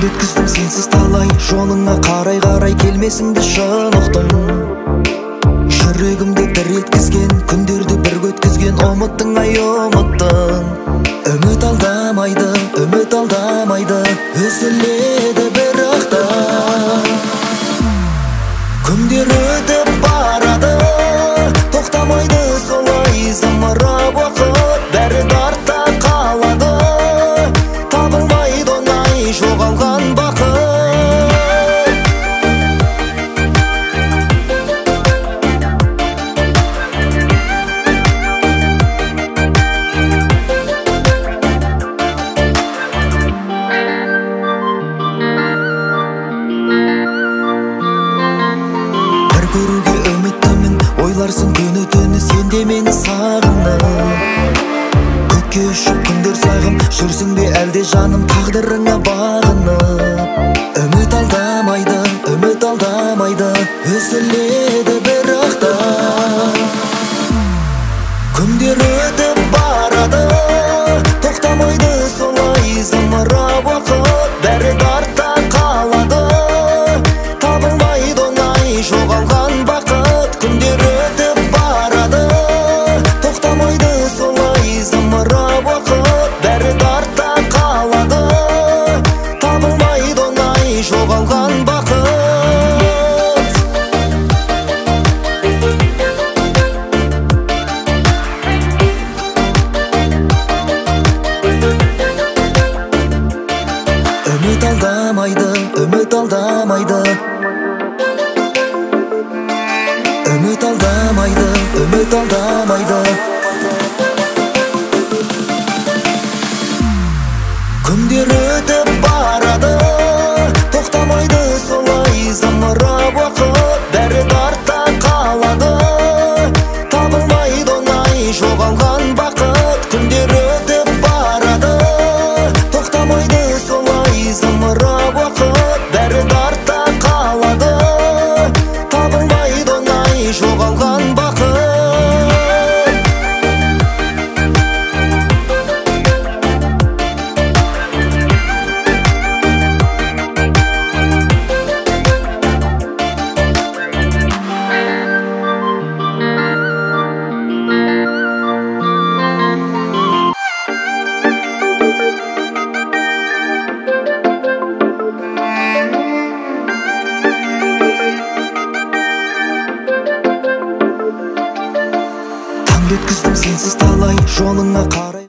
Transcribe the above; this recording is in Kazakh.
Таңды өткіздім сенсіз талай, жолыңа қарай келмесіңді шын ұқтым. Жүрегімді дір еткізген, күндерді бірге өткізген, ұмыттың ай ұмыттың. Үміт алдамайды, үзіледі бірақ та. Күндер өтіп барады, тоқтамайды солай зымырап уақыт, бәрі артта қалады. Табылмайды оңай жоғалған бақыт. Көруге үміттімін, ойларсың күні-түні, сен де мені сағынып. Көкке ұшып күндер сағым, жүрсің бе әлде жаным тағдырыңа бағынып. Үміт алдамайды, үзіледі бірақ та. Күндер өтіп барады, тоқтамайды солай зымырап уақыт, бәрі артта қалады. Табылмайды оңай жоғалған бақыт. Күндер өтіп барады, тоқтамайды солай зымырап уақыт, бәрі артта қалады. Табылмайды оңай жоғалған бақыт. Үміт алдамайды, үміт алдамайды. Үміт алдамайды, үміт алдамайды. Күндер өтіп барады, тоқтамайды солай зымырап уақыт, бәрі артта қалады. Табылмайды оңай жоғалған бақыт. Күндер өтіп барады, тоқтамайды солай зымырап уақыт, бәрі артта қалады. Табылмайды оңай жоғалған бақыт. Таңды өткіздім сенсіз талай, жолыңа қарай